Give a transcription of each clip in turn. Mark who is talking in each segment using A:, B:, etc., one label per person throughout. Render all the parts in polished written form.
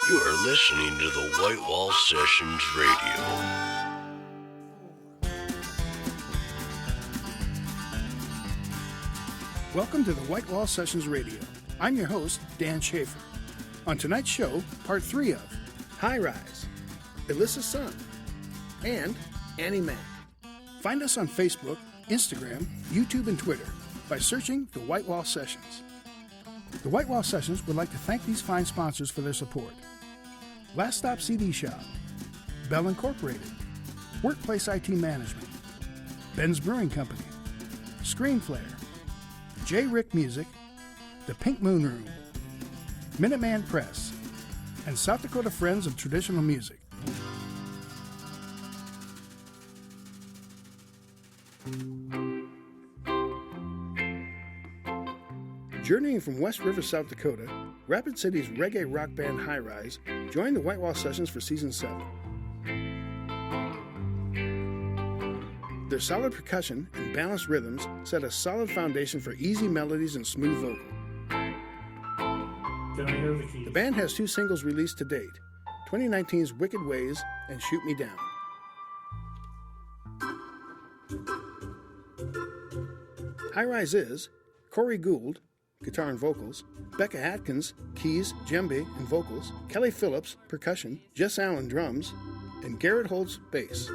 A: You are listening to the White Wall Sessions Radio.
B: Welcome to the White Wall Sessions Radio. I'm your host, Dan Schaefer. On tonight's show, part 3 of High Rise, Elisa Sun, and Annie Mack. Find us on Facebook, Instagram, YouTube, and Twitter by searching the White Wall Sessions. The White Wall Sessions would like to thank these fine sponsors for their support. Last Stop CD Shop, Bell Incorporated, Workplace IT Management, Ben's Brewing Company, Screenflare, J. Rick Music, The Pink Moon Room, Minuteman Press, and South Dakota Friends of Traditional Music. Journeying from West River, South Dakota, Rapid City's reggae rock band High Rise joined the White Wall Sessions for Season 7. Their solid percussion and balanced rhythms set a solid foundation for easy melodies and smooth vocal. The band has 2 singles released to date, 2019's Wicked Ways and Shoot Me Down. High Rise is Corey Gould, guitar and vocals, Becca Atkins, keys, djembe, and vocals, Kelly Phillips, percussion, Jess Allen, drums, and Garrett Holtz, bass.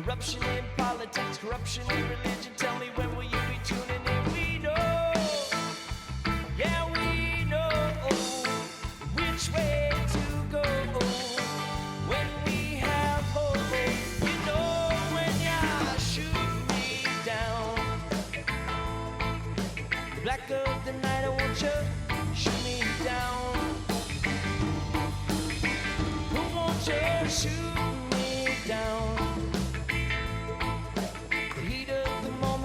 C: Corruption in politics, corruption in religion. Tell me, when will you be tuning in? We know, yeah, we know which way to go when we have hope. You know, when you shoot me down, the black of the night, I want you shoot me down. Who wants you shoot me down? The heat of the moment.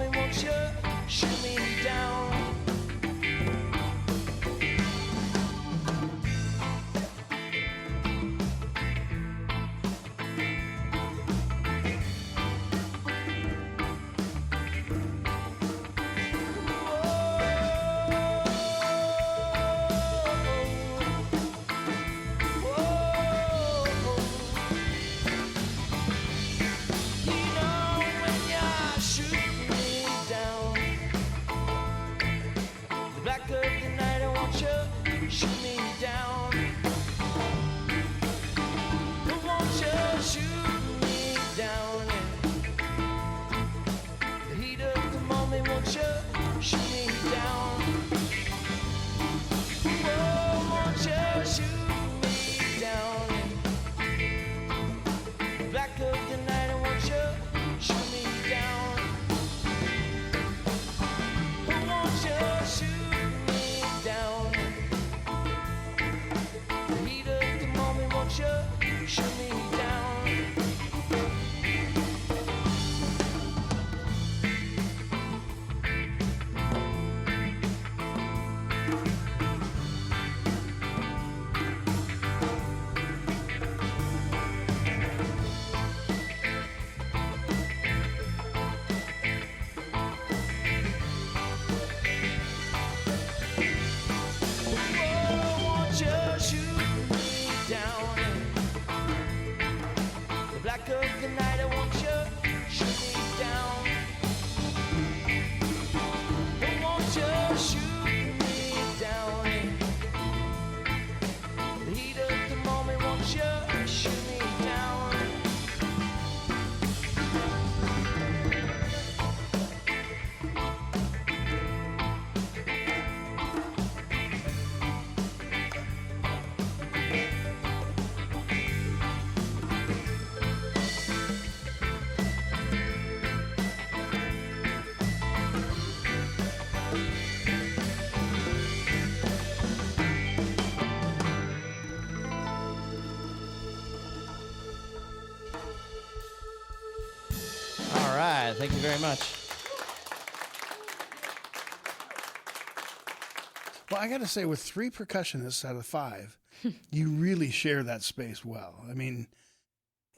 D: Yeah, thank you very much.
B: Well, I got to say, with 3 percussionists out of 5, you really share that space well. I mean,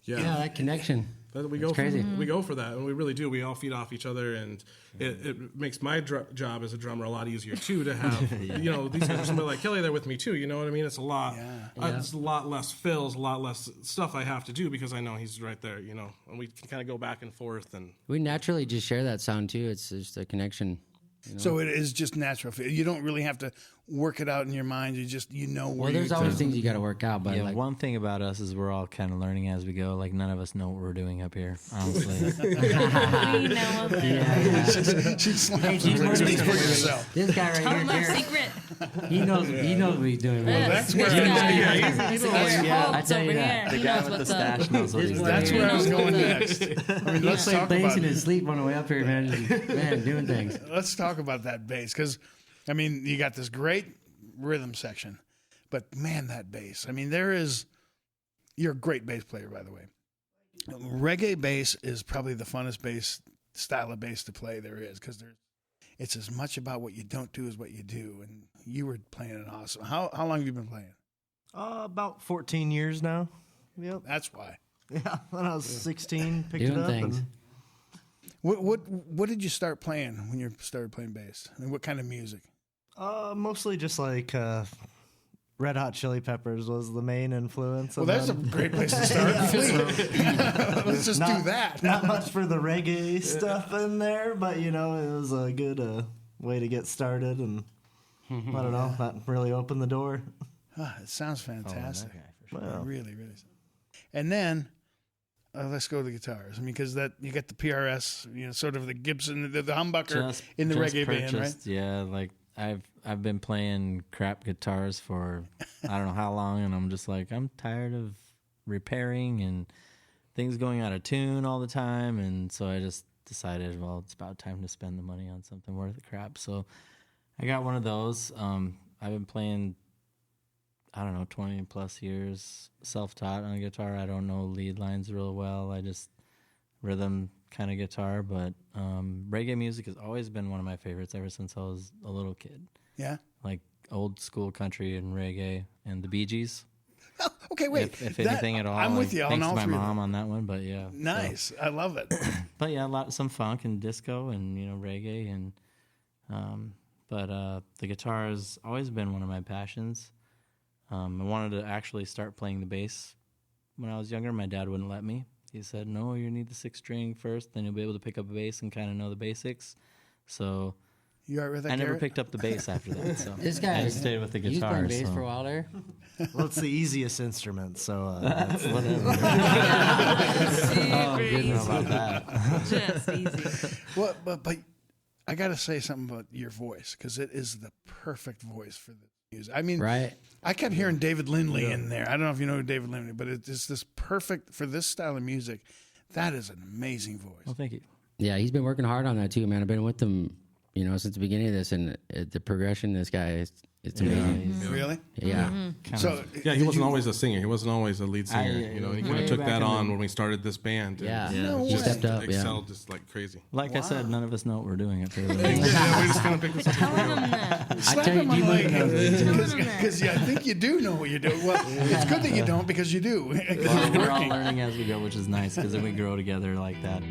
E: Yeah,
F: that connection.
E: we
F: It's crazy.
E: We go for that, and we really do. We all feed off each other, and it makes my job as a drummer a lot easier too. To have these guys are somebody like Kelly there with me too. You know what I mean? It's a lot. It's a lot less fills, a lot less stuff I have to do because I know he's right there. And we can kind of go back and forth. And
F: We naturally just share that sound too. It's just a connection.
B: So it is just natural. You don't really have to work it out in your mind. You just know where.
F: Well, there's always things you got to work out. But
G: Yeah, one thing about us is we're all kind of learning as we go. Like, none of us know what we're doing up here, honestly.
H: We know a little.
B: She slams and speaks for yourself.
F: This guy right
H: Tell
F: here,
H: him our
F: Jared,
H: secret.
F: he knows what he's doing.
H: Yes,
B: that's
H: this
B: where-
H: guy.
B: he's
H: This
F: I
H: guy
F: tell you
H: over
F: that.
H: here.
G: The
H: He
G: guy
H: knows
G: with
H: what
G: the stash knows what he's doing.
B: That's where I was
H: He knows
B: going
H: what's
B: next. I mean,
F: He
B: let's
F: played
B: talk
F: bass
B: about
F: in
B: it.
F: his sleep on the way up here, man. Just, doing things.
B: Let's talk about that bass because, I mean, you got this great rhythm section, but man, that bass. I mean, you're a great bass player, by the way. Reggae bass is probably the funnest style of bass to play there is because it's as much about what you don't do as what you do. And you were playing it awesome. How long have you been playing?
I: About 14 years now. Yep.
B: That's why.
I: Yeah, when I was 16, picked
F: Doing
I: it up.
F: things.
B: What did you start playing when you started playing bass? I mean, what kind of music?
I: Mostly just like Red Hot Chili Peppers was the main influence.
B: Well,
I: and
B: that's a
I: then
B: great place to start. Let's just do that.
I: Not much for the reggae stuff in there, but it was a good way to get started, and I don't know, that really opened the door.
B: It sounds fantastic.
I: Wow.
B: Really, really. And then let's go to the guitars. I mean, because you got the PRS, sort of the Gibson, the humbucker in the reggae band, right?
G: Yeah, like I've been playing crap guitars for I don't know how long, and I'm just like, I'm tired of repairing and things going out of tune all the time, and so I just decided, well, it's about time to spend the money on something worth the crap. So I got one of those. I've been playing, I don't know, 20 plus years, self-taught on guitar. I don't know lead lines real well. I just rhythm kind of guitar, but reggae music has always been one of my favorites ever since I was a little kid.
B: Yeah.
G: Like old school country and reggae and the Bee Gees.
B: Oh, okay, wait.
G: If anything at all.
B: I'm with you on
G: thanks
B: all
G: to my
B: three of
G: mom
B: them.
G: on that one, but yeah.
B: Nice. I love it.
G: But yeah, some funk and disco and reggae and but the guitar has always been one of my passions. I wanted to actually start playing the bass when I was younger. My dad wouldn't let me. He said, "No, you need the 6 string first, then you'll be able to pick up a bass and kind of know the basics." So
B: You all right with that,
G: I never
B: Garrett?
G: picked up the bass after that. So
F: This guy
G: I stayed with the
F: He's
G: guitar.
F: playing bass
G: so.
F: for a while there.
I: Well, it's the easiest instrument, so that's
G: Whatever.
H: Super
G: Didn't know about
H: easy.
G: that.
H: Just easy.
B: Well, but I got to say something about your voice because it is the perfect voice for the music. I mean,
F: Right.
B: I kept hearing David Lindley in there. I don't know if you know David Lindley, but it's just this perfect for this style of music. That is an amazing voice.
G: Well, thank you.
F: Yeah, he's been working hard on that too, man. I've been with him, since the beginning of this, and the progression. This guy, it's amazing.
B: Really?
F: Yeah.
B: So
E: Yeah, he
B: did
E: wasn't
B: you-
E: always a singer. He wasn't always a lead singer. He kind
F: way
E: of took
F: back
E: that
F: in
E: on
F: the-
E: when we started this band. and
F: Yeah.
B: No
E: just
B: way.
F: Stepped up, yeah.
E: excelled just like crazy.
G: Like I said, none of us know what we're doing up here.
E: Yeah, we just kind of picked this up.
H: Tell him that.
B: Slap
F: tell you,
B: him on
F: you
B: the
F: might know.
B: leg because I think you do know what you're doing. Well, it's good that you don't because you do. 'Cause
G: Well,
B: it's
G: we're all
B: working.
G: learning as we go, which is nice because then we grow together like that.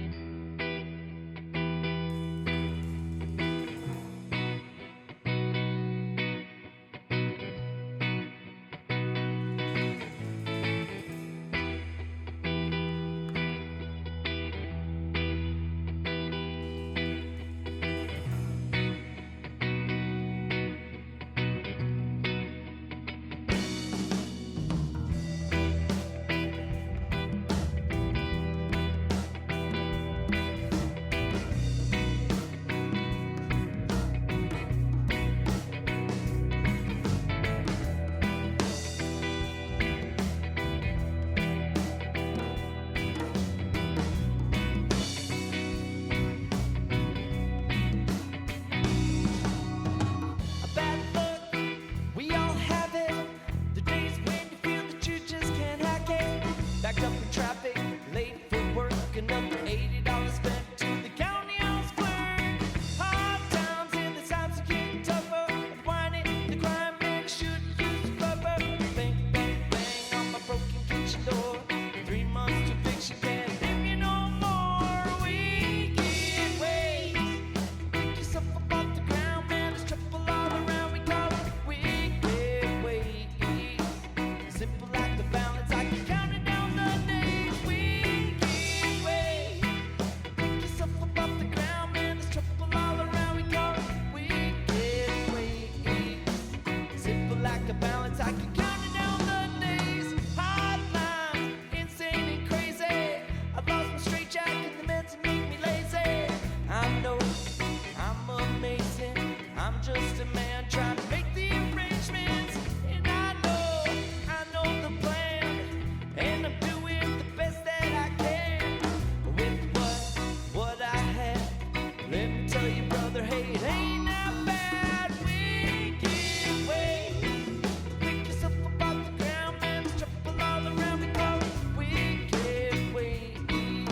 C: a balance. I keep counting down the days. Hard lines, insane and crazy. I lost my straight jacket, the meant to make me lazy. I know I'm amazing. I'm just a man trying to make the arrangements. And I know the plan. And I'm doing the best that I can. With what I have. Let me tell you, brother, hey, it ain't that bad. Wicked ways. Pick yourself up off the ground, man. Triple all around me, call it wicked ways.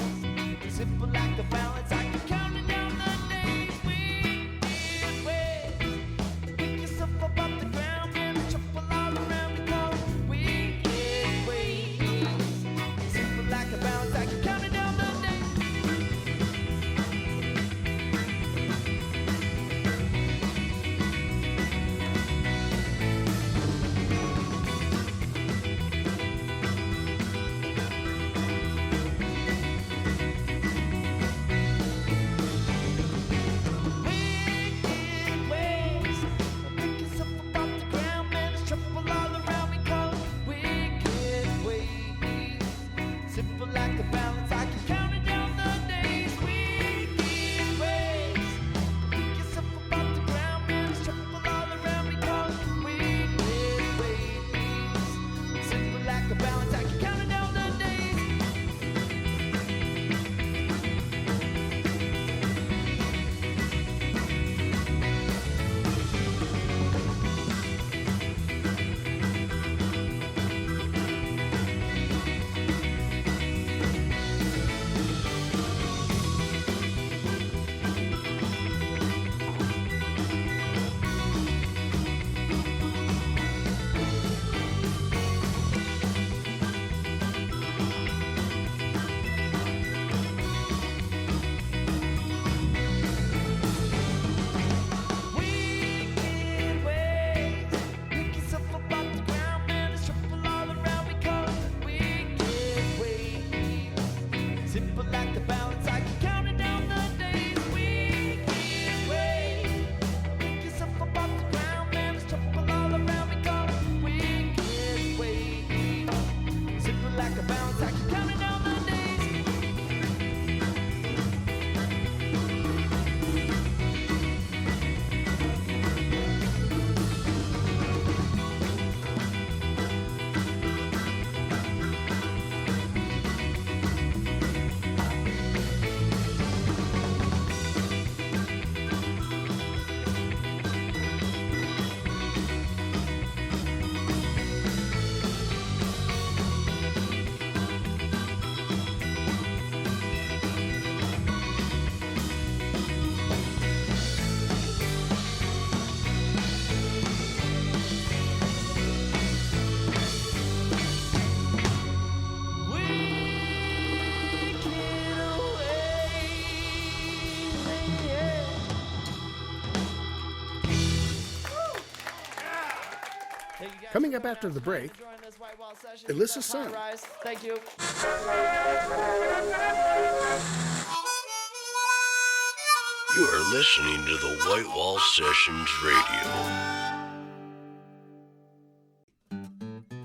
C: Simple like a balance. I keep counting down the days. Wicked ways. Pick yourself up off the ground, man. Triple all around me, call it wicked ways. Simple like a balance. I keep counting down the days. Wicked ways. Pick yourself up off the ground, man. There's trouble all around me, call it wicked ways. Simple like a balance. I keep counting down the days. Wicked ways. Pick yourself up off the ground, man. There's trouble all around me, call it wicked ways. Simple like a balance. I keep counting down the days. Wicked ways. Pick yourself up off the ground, man. There's trouble all around me, call it wicked ways. Simple like a balance. I keep counting down the days. Wicked ways. Pick yourself up off the ground, man. There's trouble all around me, call it wicked ways. Simple like a balance. I keep counting down the days.
B: Coming up after the break, Elisa Sun.
C: Thank you.
A: You are listening to the White Wall Sessions Radio.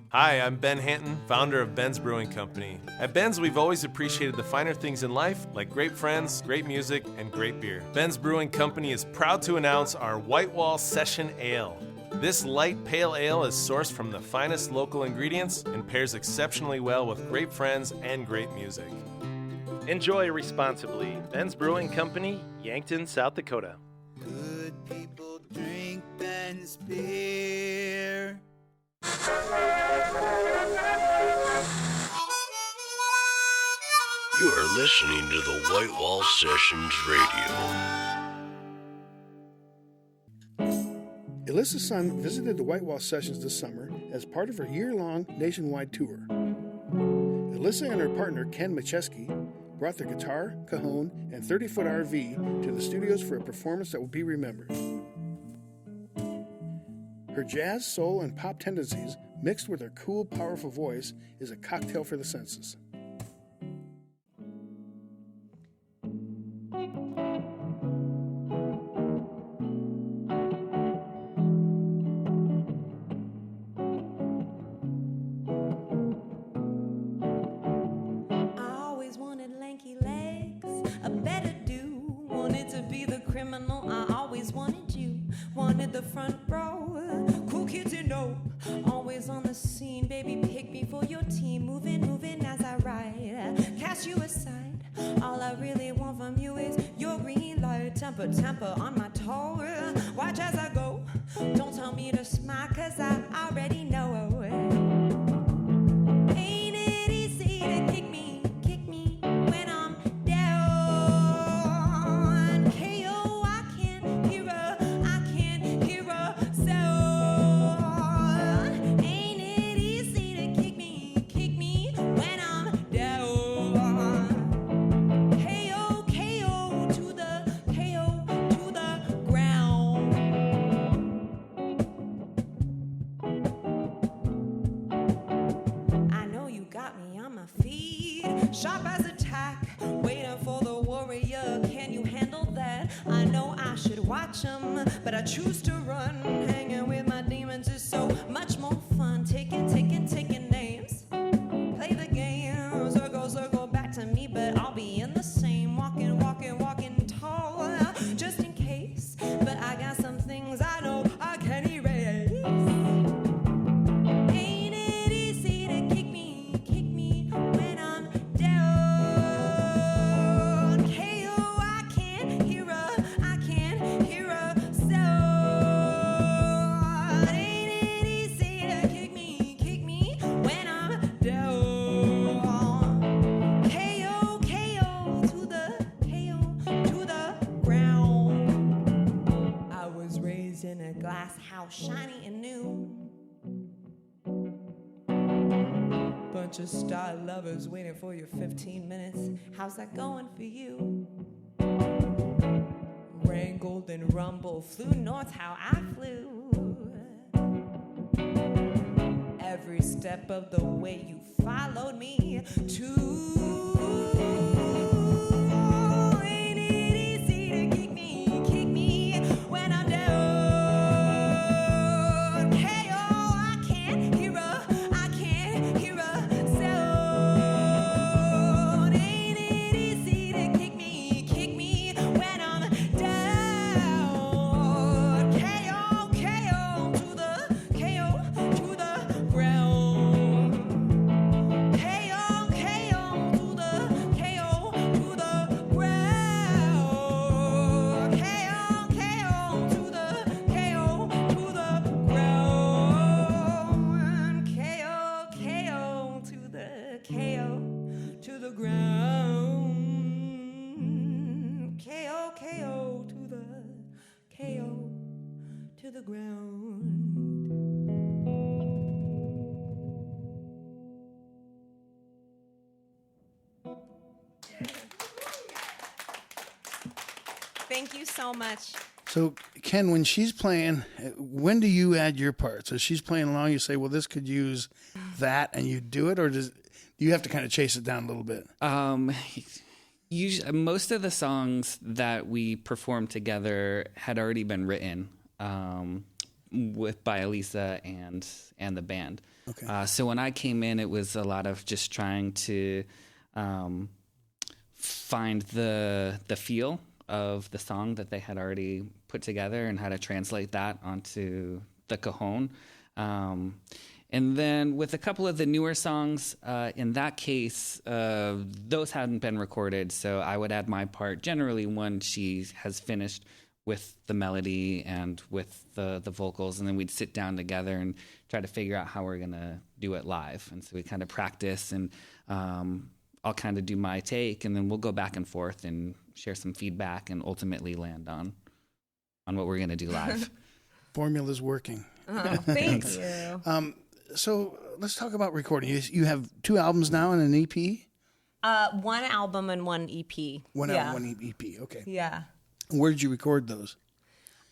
D: Hi, I'm Ben Hanton, founder of Ben's Brewing Company. At Ben's, we've always appreciated the finer things in life, like great friends, great music, and great beer. Ben's Brewing Company is proud to announce our White Wall Session Ale. This light pale ale is sourced from the finest local ingredients and pairs exceptionally well with great friends and great music.
J: Enjoy responsibly. Ben's Brewing Company, Yankton, South Dakota.
K: Good people drink Ben's beer.
A: You are listening to the White Wall Sessions Radio.
B: Elisa Sun visited the White Wall Sessions this summer as part of her year-long nationwide tour. Elisa and her partner, Ken Macheski, brought their guitar, cajon, and 30-foot RV to the studios for a performance that will be remembered. Her jazz, soul, and pop tendencies, mixed with her cool, powerful voice, is a cocktail for the senses.
H: front row. Cool kids you know, always on the scene. Baby, pick me for your team. Moving as I ride. Cast you aside. All I really want from you is your green light. Temper on my toe. Watch as I go. Don't tell me to smile, cause I already know. Ain't it easy to kick me when I'm down? KO, I can't hear a sound. Ain't it easy to kick me when I'm down? KO to the ground. I know you got me on my feet, sharp as a tack, waiting for the warrior. Can you handle that? I know I should watch him, but I choose to run. Hanging with my demons is so much more fun. Taking names, play the game, circle back to me, but I'll be in the same. Walking tall, just in case. But I got some things I know I can erase. Ain't it easy to kick me when I'm down? KO, I can't hear a sound. Ain't it easy to kick me when I'm down? KO to the ground. I was raised in a glass house, shiny and new. Bunch of star lovers waiting for your 15 minutes. How's that going for you? Rain, golden rumble, flew north how I flew. Every step of the way you followed me to. Ain't it easy to kick me when I'm down? KO, I can't hear a sound. Ain't it easy to kick me when I'm down? KO to the ground. KO to the ground. KO to the ground. KO to the ground. KO to the ground. Thank you so much.
B: So, Ken, when she's playing, when do you add your part? So she's playing along, you say, well, this could use that, and you do it? Or do you have to kind of chase it down a little bit?
L: Usually, most of the songs that we performed together had already been written by Elisa and the band.
B: Okay.
L: So when I came in, it was a lot of just trying to find the feel of the song that they had already put together and how to translate that onto the cajon. And then with a couple of the newer songs, in that case, those hadn't been recorded, so I would add my part generally when she has finished with the melody and with the vocals, and then we'd sit down together and try to figure out how we're going to do it live. And so we kind of practice, and I'll kind of do my take, and then we'll go back and forth and share some feedback and ultimately land on what we're going to do live.
B: Formula's working.
H: Oh, thank you.
B: So let's talk about recording. You have 2 albums now and an EP?
H: 1 album and 1 EP.
B: One album, 1 EP. Okay.
H: Yeah.
B: Where did you record those?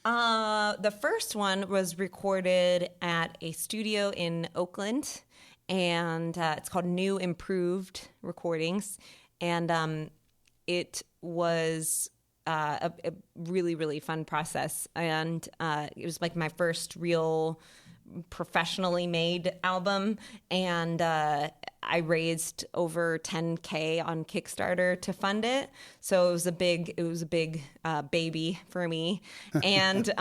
H: The first one was recorded at a studio in Oakland, and it's called New Improved Recordings. And it was a really, really fun process. And it was like my first real professionally made album, and I raised over $10,000 on Kickstarter to fund it. So it was a big baby for me. And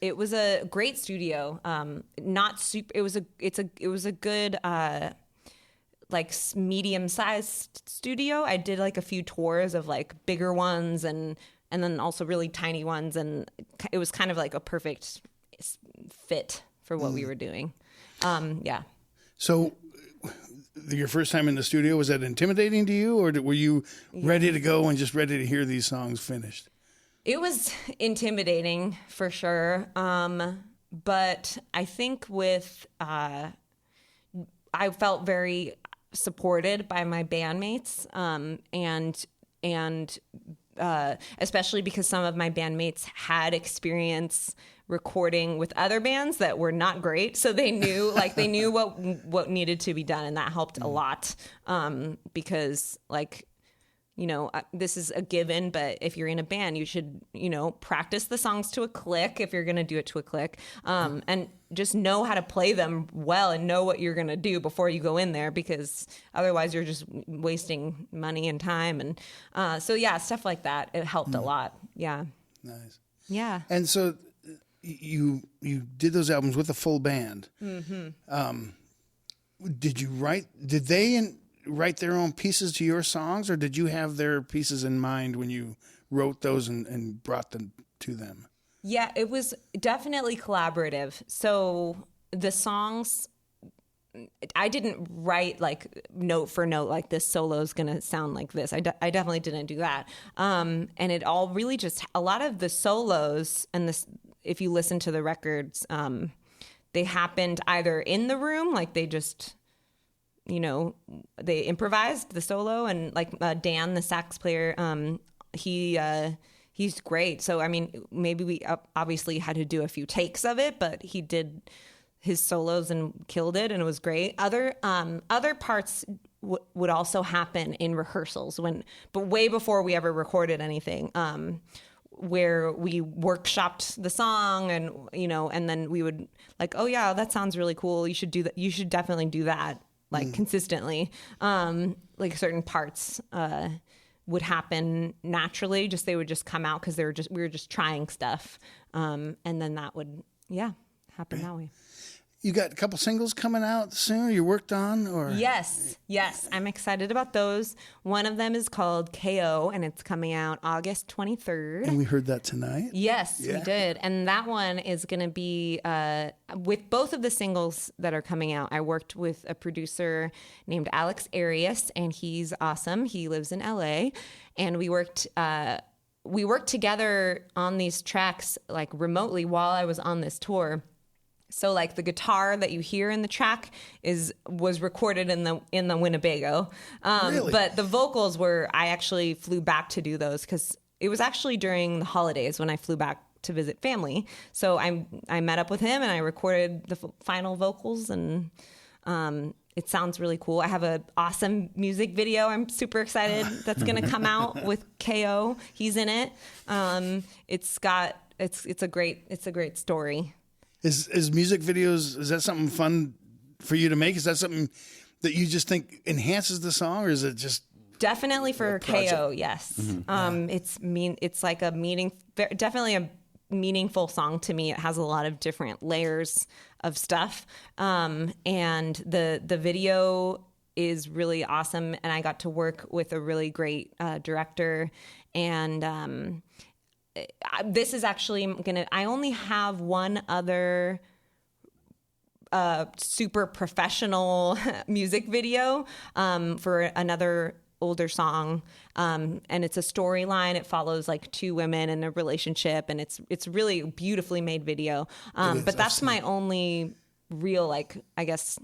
H: It was a great studio. Not super. It was a good like medium-sized studio. I did like a few tours of like bigger ones and then also really tiny ones, and it was kind of like a perfect fit for what we were doing. Yeah.
B: So your first time in the studio, was that intimidating to you, or were you ready to go and just ready to hear these songs finished?
H: It was intimidating for sure. But I think I felt very supported by my bandmates, and especially because some of my bandmates had experience recording with other bands that were not great, so they knew what needed to be done, and that helped a lot. Because this is a given, but if you're in a band, you should, practice the songs to a click if you're going to do it to a click, and just know how to play them well and know what you're going to do before you go in there, because otherwise you're just wasting money and time. And so, yeah, stuff like that. It helped a lot. Yeah.
B: Nice.
H: Yeah.
B: And so you did those albums with a full band. Mm-hmm. Did they write their own pieces to your songs, or did you have their pieces in mind when you wrote those and brought them to them?
H: Yeah, it was definitely collaborative. So the songs, I didn't write like note for note, like this solo is going to sound like this. I definitely didn't do that. And it all really just, a lot of the solos and this, if you listen to the records, they happened either in the room, like they just, they improvised the solo, and like Dan, the sax player, he's great. So, I mean, maybe we obviously had to do a few takes of it, but he did his solos and killed it, and it was great. Other parts would also happen in rehearsals but way before we ever recorded anything, where we workshopped the song, and, and then we would like, oh yeah, that sounds really cool. You should do that. You should definitely do that. Like consistently, like certain parts would happen naturally. They would just come out because we were just trying stuff, and then that would happen that way.
B: You got a couple singles coming out soon, you worked on, or?
H: Yes, I'm excited about those. One of them is called KO, and it's coming out August 23rd.
B: And we heard that tonight?
H: Yes, we did. And that one is going to be, with both of the singles that are coming out, I worked with a producer named Alex Arias, and he's awesome. He lives in LA, and we worked together on these tracks, like remotely while I was on this tour. So like the guitar that you hear in the track was recorded in the Winnebago,
B: really?
H: But the vocals I actually flew back to do those because it was actually during the holidays when I flew back to visit family. So I met up with him and I recorded the final vocals, and it sounds really cool. I have an awesome music video. I'm super excited that's going to come out with KO. He's in it. It's a great story.
B: Is music videos, is that something fun for you to make? Is that something that you just think enhances the song, or is it just
H: definitely for KO? Yes. Mm-hmm. It's like definitely a meaningful song to me. It has a lot of different layers of stuff, and the video is really awesome. And I got to work with a really great director, and this is actually I only have one other super professional music video for another older song, and it's a storyline. It follows like two women in a relationship, and it's really but made video. But that's my only real, like, I guess,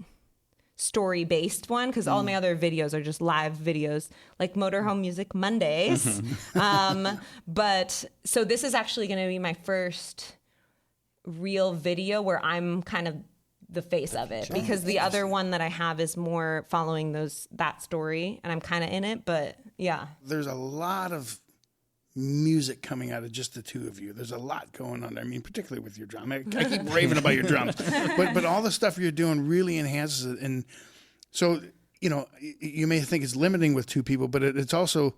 H: story-based one, because all my other videos are just live videos, like Motorhome Music Mondays. But so this is actually going to be my first real video where I'm kind of the face of it, because the other one that I have is more following that story, and I'm kind of in it. But yeah,
B: there's a lot of music coming out of just the two of you. There's a lot going on there. I mean, particularly with your drum. I keep raving about your drums, but all the stuff you're doing really enhances it. And so, you may think it's limiting with two people, but it's also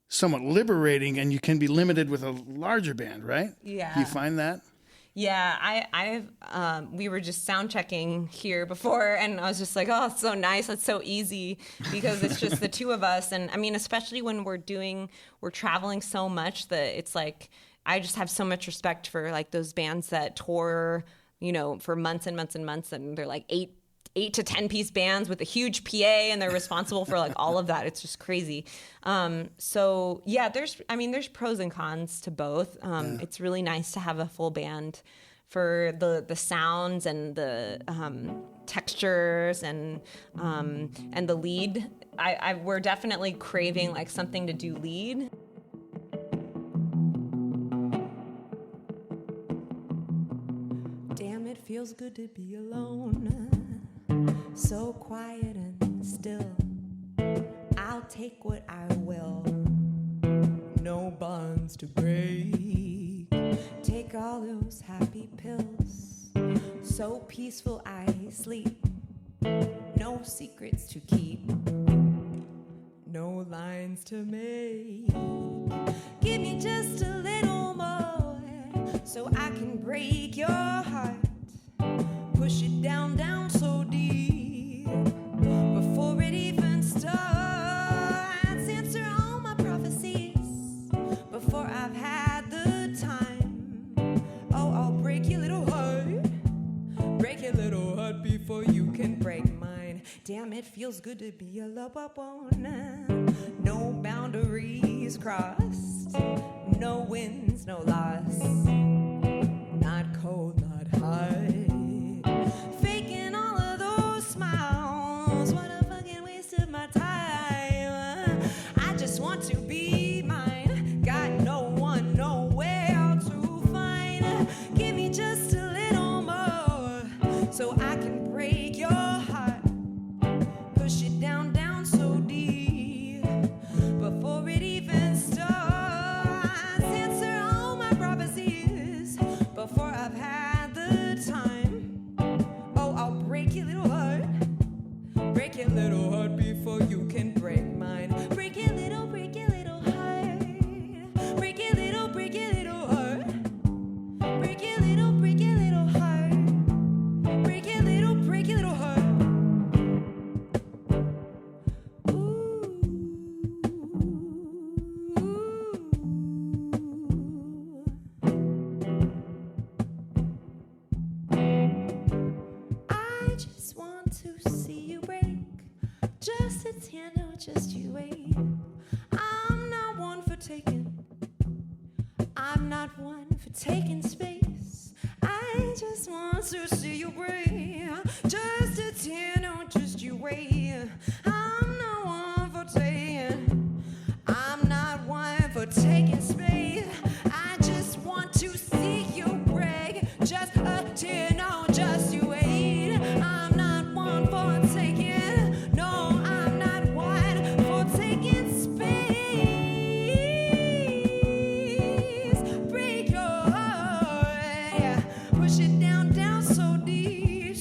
B: somewhat liberating, and you can be limited with a larger band, right?
H: Yeah.
B: Do you find that?
H: Yeah, we were just sound checking here before, and I was just like, oh, it's so nice. It's so easy because it's just the two of us. And I mean, especially when we're traveling so much that it's like, I just have so much respect for like those bands that tour, for months and months and months, and they're like 8 to 10 piece bands with a huge PA, and they're responsible for like all of that. It's just crazy. So yeah, there's pros and cons to both. It's really nice to have a full band for the sounds and the textures and the lead. We're definitely craving like something to do lead.
C: Damn, it feels good to be alone. So quiet and still. I'll take what I will. No bonds to break. Take all those happy pills. So peaceful I sleep. No secrets to keep. No lines to make. Give me just a little more, so I can break your heart. Push it down, down so deep, before it even starts. Answer all my prophecies, before I've had the time. Oh, I'll break your little heart. Break your little heart before you can break mine. Damn, it feels good to be alone. No boundaries crossed. No wins, no loss. Not cold, not hot. Faking all of those smiles. What a fucking waste of my time. I just want to be mine. Got no one, nowhere to find. Give me just a little more, so I can break your heart. Push it down, down so deep, before it even starts. Answer all my prophecies, before I've had the time. Oh, I'll break your little heart. Break your little heart before you can break mine. Break your little heart. Break your little heart. Break your little heart. Break your little heart. Break your little heart. I just want to see you break. Just a tear, no, just you wait. I'm not one for taking. I'm not one for taking space. I just want to see you break. Just a tear, no, just you wait. I'm not one for taking. I'm not one for taking space. I just want to see you break. Just a tear, no, just you wait. I'm not one for taking. No, I'm not one for taking space. Break your heart. Push it down, down so deep,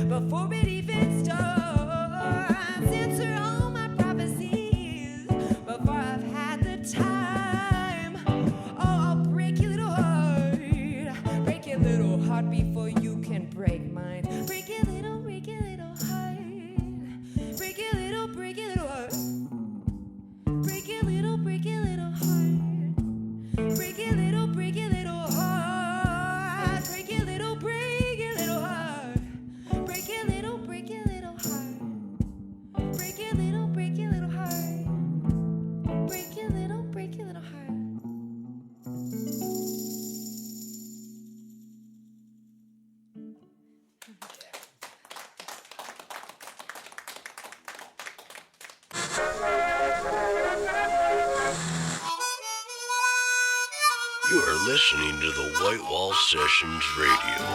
C: before it even starts. Answer all my prophecies, before I've had the time. Oh, I'll break your little heart. Break your little heart before you can break mine. Break your little heart. Break your little heart. Break your little heart. Break your little heart. Break your little heart. Break your little heart. Break your little heart. Break your little heart. Break your little heart. Break your little heart. Break your little heart.
A: You are listening to the White Wall Sessions Radio.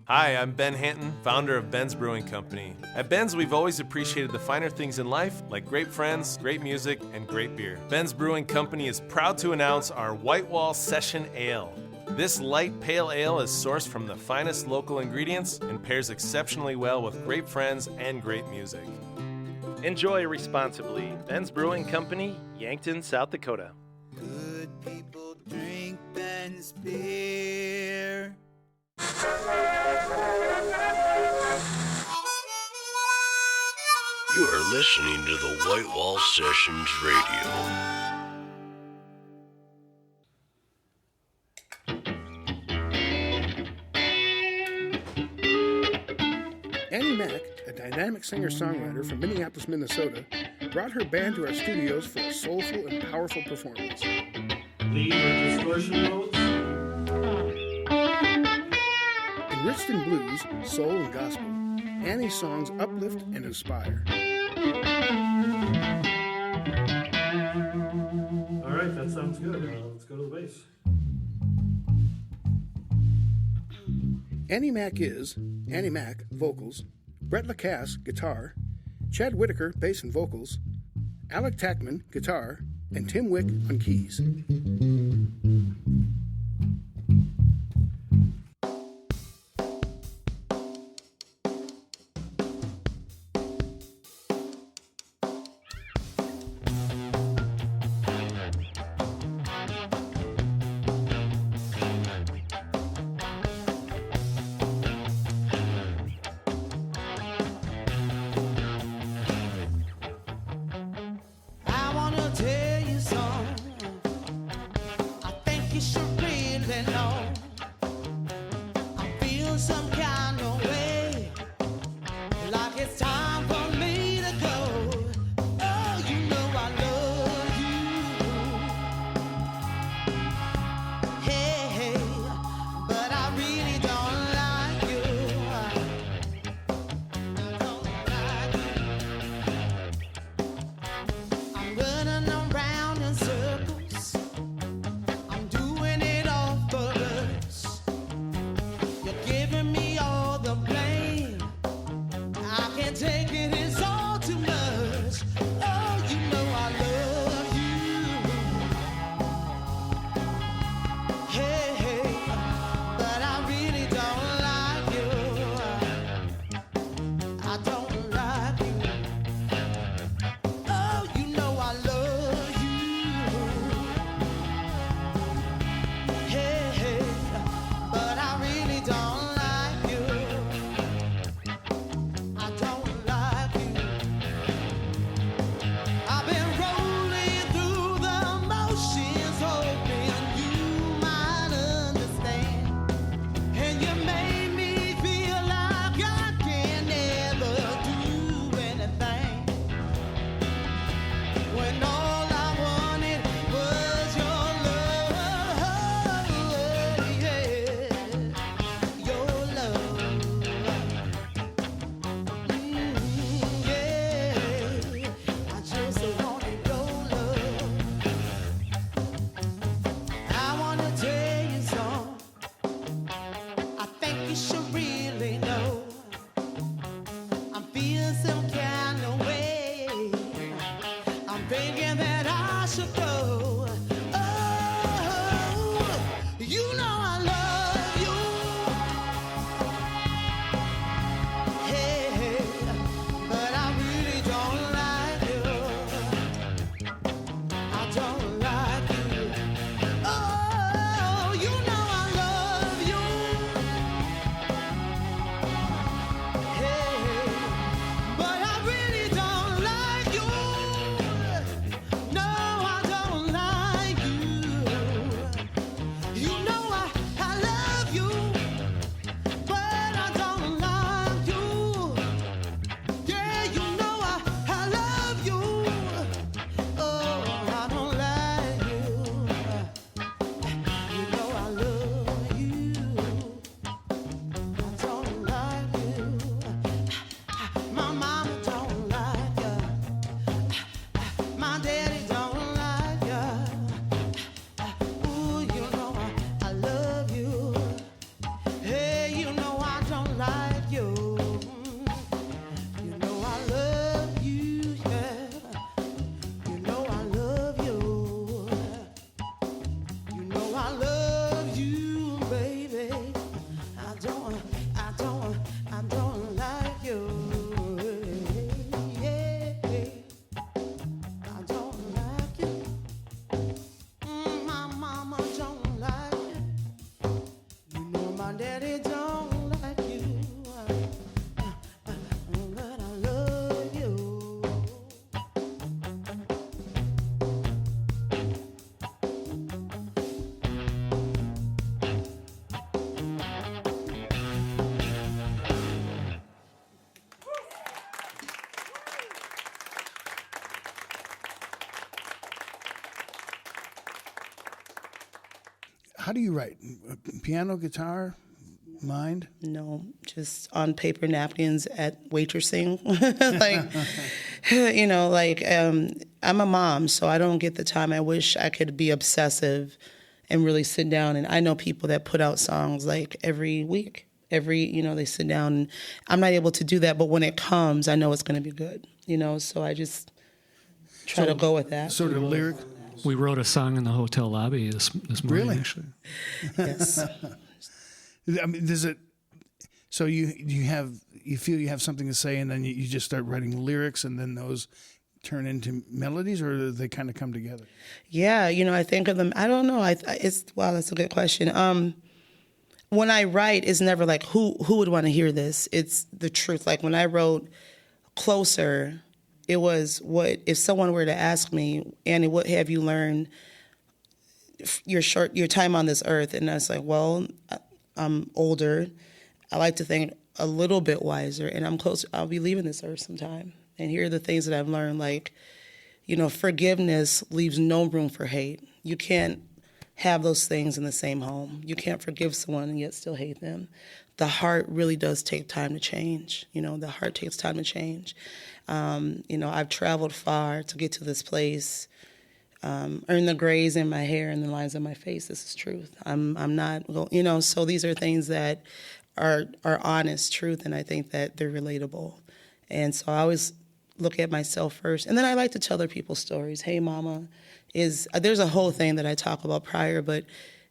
D: Hi, I'm Ben Hanton, founder of Ben's Brewing Company. At Ben's, we've always appreciated the finer things in life, like great friends, great music, and great beer. Ben's Brewing Company is proud to announce our White Wall Session Ale. This light pale ale is sourced from the finest local ingredients and pairs exceptionally well with great friends and great music.
J: Enjoy responsibly. Ben's Brewing Company, Yankton, South Dakota.
K: Good people beer.
A: You are listening to the White Wall Sessions Radio.
B: Annie Mack, a dynamic singer-songwriter from Minneapolis, Minnesota, brought her band to our studios for a soulful and powerful performance.
E: Lead with distortion notes.
B: Enriched in blues, soul, and gospel, Annie's songs uplift and inspire.
E: All right, that sounds good. Let's go to the bass.
B: Annie Mack is Annie Mack, vocals, Brett Lacasse, guitar, Chad Whitaker, bass and vocals, Alec Tackman, guitar, and Tim Wick on keys.
C: I wanna tell you something. I think you should really know. I feel some kind of way, like it's time for me to go. Oh, you know I love you. Hey, hey, but I really don't like you. Don't like you. I'm running around in circles. I'm doing it all for us. You're giving me all the blame. I can't take it, it's all too much. Oh, you know I love you. Hey, hey, but I really don't like you. I don't like you. Oh, you know I love you. Hey, hey, but I really don't like you. I don't like you. I've been rolling through the motions, hoping you might understand. And you made me feel like I can never do anything. When all I wanted was your love, yeah, your love, yeah. I just wanted your love. I wanna tell you something. I think you should really know. I'm feeling some kind of way. I'm thinking that I should go. Oh, you know I love you. Hey, hey, but I really don't like you. I don't like you. Oh, you know I love you.
B: How do you write? Piano, guitar, mind?
M: No, just on paper napkins at waitressing. Like, you know, like I'm a mom, so I don't get the time. I wish I could be obsessive and really sit down. And I know people that put out songs like every week. They sit down. And I'm not able to do that, but when it comes, I know it's going to be good. You know, so I just try to go with that.
B: Sort of lyric.
N: We wrote a song in the hotel lobby this morning.
B: Really?
N: Actually.
M: Yes.
B: I mean, does it? So you feel you have something to say, and then you just start writing lyrics, and then those turn into melodies, or do they kind of come together?
M: Yeah, you know, I think of them. I don't know. Wow, that's a good question. When I write, it's never like who would want to hear this. It's the truth. Like when I wrote Closer, it was what if someone were to ask me, Annie, what have you learned your time on this earth? And I was like, well, I'm older. I like to think a little bit wiser, and I'm close. I'll be leaving this earth sometime. And here are the things that I've learned, like, you know, forgiveness leaves no room for hate. You can't have those things in the same home. You can't forgive someone and yet still hate them. The heart really does take time to change. You know, the heart takes time to change. You know, I've traveled far to get to this place. Earn the grays in my hair and the lines on my face. This is truth. I'm not, you know, so these are things that are honest truth, and I think that they're relatable. And so I always look at myself first. And then I like to tell other people's stories. Hey, Mama, there's a whole thing that I talk about prior, but,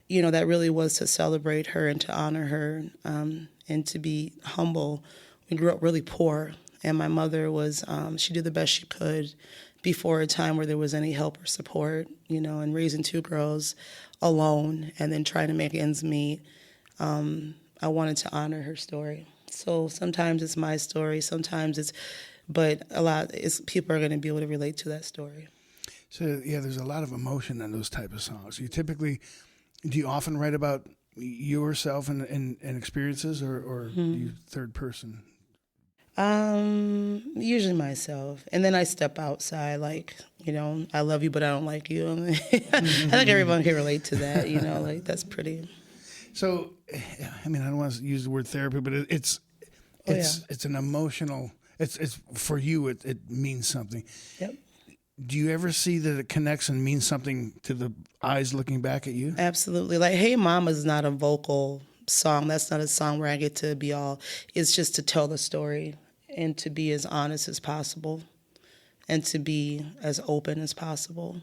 M: you know, that really was to celebrate her and to honor her and to be humble. We grew up really poor, and my mother was, she did the best she could before a time where there was any help or support, you know, and raising two girls alone and then trying to make ends meet. I wanted to honor her story. So sometimes it's my story, but a lot people are going to be able to relate to that story.
B: So yeah, there's a lot of emotion in those type of songs. Do you often write about yourself and experiences, or you third person?
M: Usually myself, and then I step outside, like, you know, I love you, but I don't like you. I think everyone can relate to that, you know, like that's pretty.
B: So, I mean, I don't want to use the word therapy, but it's an emotional. It's for you. It means something.
M: Yep.
B: Do you ever see that it connects and means something to the eyes looking back at you?
M: Absolutely. Like, Hey Mama is not a vocal song. That's not a song where I get to be all. It's just to tell the story and to be as honest as possible and to be as open as possible.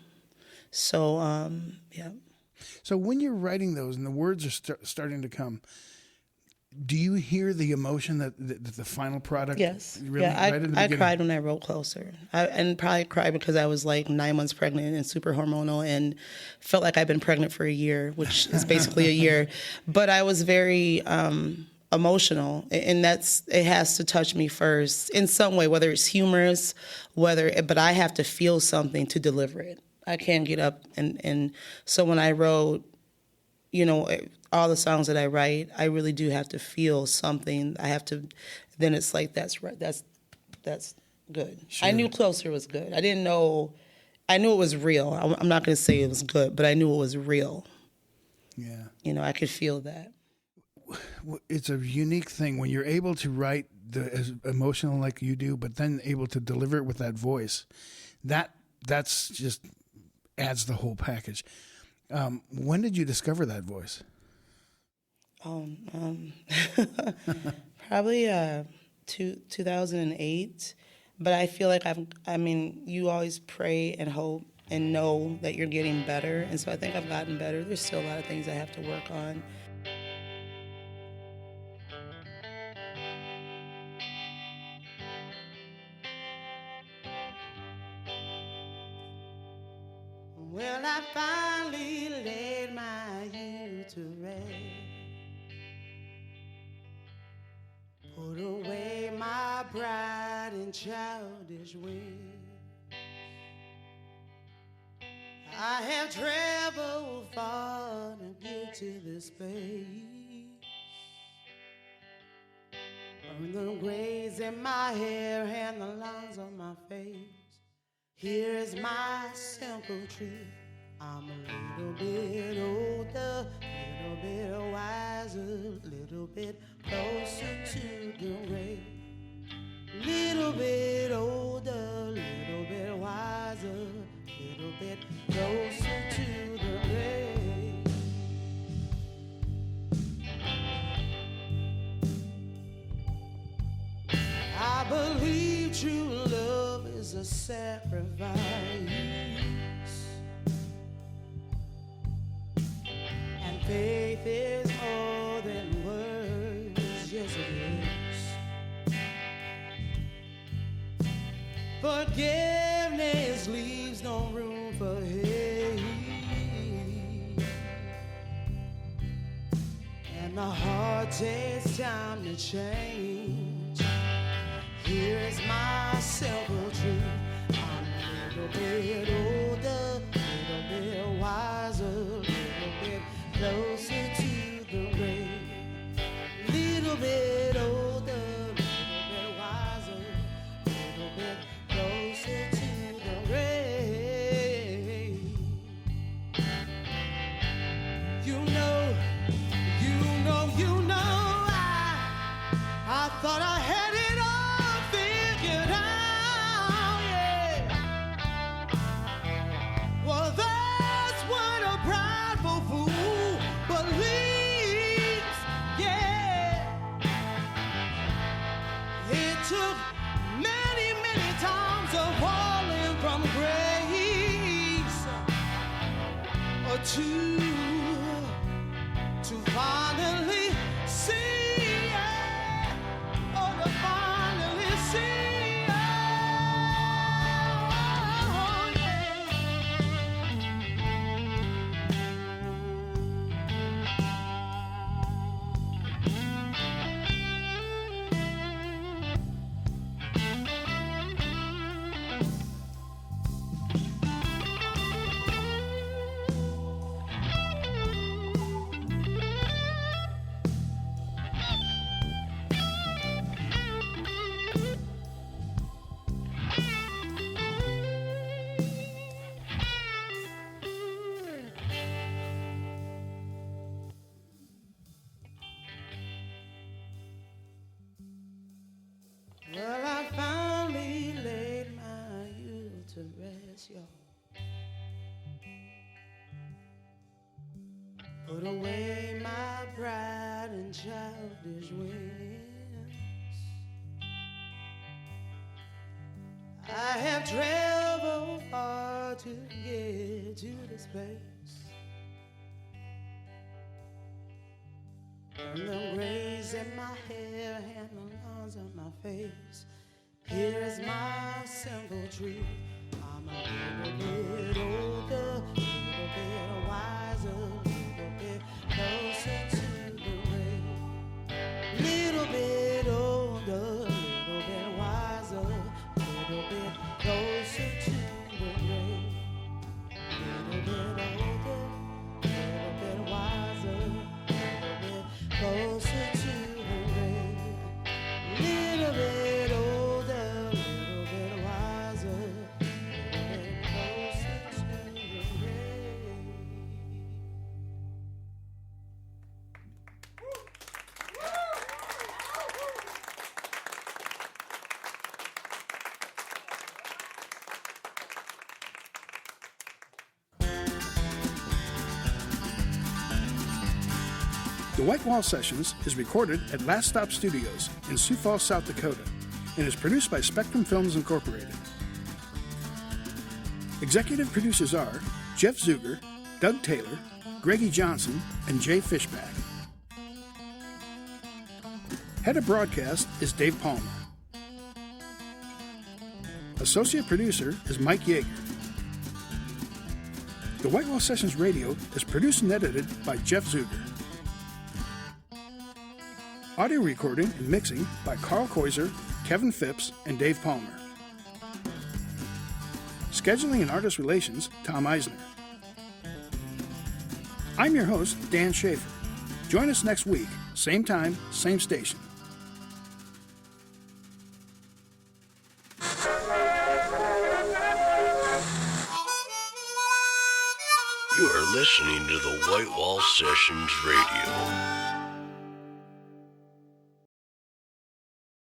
M: So, yeah.
B: So when you're writing those and the words are starting to come, do you hear the emotion that the final product?
M: Yes.
B: Really,
M: yeah,
B: right in the
M: I
B: beginning?
M: cried when I wrote Closer. And probably cried because I was like 9 months pregnant and super hormonal and felt like I'd been pregnant for a year, which is basically a year. But I was very emotional, and it has to touch me first in some way, whether it's humorous, but I have to feel something to deliver it. I can't get up and so when I wrote, you know, all the songs that I write, I really do have to feel something. I have to, then it's like, that's right, that's good. Sure. I knew Closer was good. I knew it was real. I'm not going to say it was good, but I knew it was real.
B: Yeah.
M: You know, I could feel that.
B: It's a unique thing when you're able to write as emotional like you do, but then able to deliver it with that voice. That's just adds the whole package. When did you discover that voice?
M: Probably 2008. But I feel like you always pray and hope and know that you're getting better. And so I think I've gotten better. There's still a lot of things I have to work on.
O: Well, I finally laid my youth to rest, put away my pride and childish ways. I have traveled far to get to this place, earned the grays in my hair and the lines on my face. Here's my simple truth. I'm a little bit older, little bit wiser, little bit closer to the grave. Little bit older, little bit wiser, little bit closer to the grave. I believe true love is a sacrifice, and faith is more than words, yes it is. Forgiveness leaves no room for hate, and the heart takes time to change. Here is my simple truth. I'm a little bit older, little bit wiser, little bit closer to the grave. Little bit older, little bit wiser, little bit closer to the grave. I thought I had it all figured out, yeah. Well, that's what a prideful fool believes, yeah. It took many, many times of falling from grace or two to finally see, yeah, or to finally see, oh, yeah. Well, I finally laid my youth to rest, y'all. Put away my pride and childish whims. I have traveled far to get to this place. From the grays in my hair and the lines on my face, here is my simple truth. I'm a little bit older, a little bit wiser, a little bit closer to the grave. Little bit older, a little bit wiser, a little bit closer to the grave. Little bit older, a little bit wiser, closer to the grave. Little bit older, little bit wiser, little bit closer to the grave.
B: The White Wall Sessions is recorded at Last Stop Studios in Sioux Falls, South Dakota, and is produced by Spectrum Films Incorporated. Executive producers are Jeff Zuger, Doug Taylor, Greggy Johnson, and Jay Fishback. Head of broadcast is Dave Palmer. Associate producer is Mike Yeager. The White Wall Sessions Radio is produced and edited by Jeff Zuger. Audio recording and mixing by Carl Koiser, Kevin Phipps, and Dave Palmer. Scheduling and artist relations, Tom Eisner. I'm your host, Dan Schaefer. Join us next week, same time, same station.
A: You are listening to the White Wall Sessions Radio.